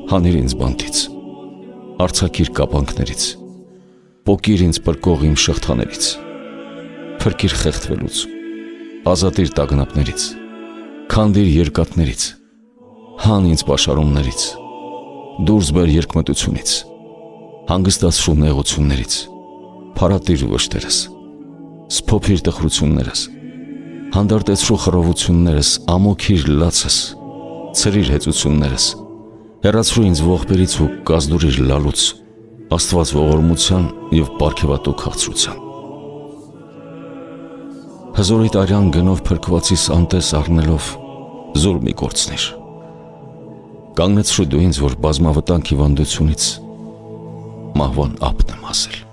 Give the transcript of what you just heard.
հանիր ինձ բանտից, արձակիր կապանքներից, պոկիր ինձ պրկող իմ շղթաներից, փրկիր խեղդվելուց, ազատիր տագնապներից, քանդիր երկաթներից, հան ինձ պաշարումներից, դուրս բեր երկմտությունից, հանգստացրու նեղություններից, փարատիր վշտերս, սփոփիր տխրություններս, հանդարտեցրու խռովություններս, ամոքիր լացս, ցրիր հեծություններս, հեռացրու ինձ ողբերից ու կազդուրիր լալուց, Աստված ողորմության և պարգևատու քաղցրության։ Հզորիտ արյան գնով փրկվածիս անտես առնելով զուր մի կորցնիր։ Կանգնեցրու դու ինձ, որ բազմավտանգ հիվանդությունից մահվան ափն եմ հասել։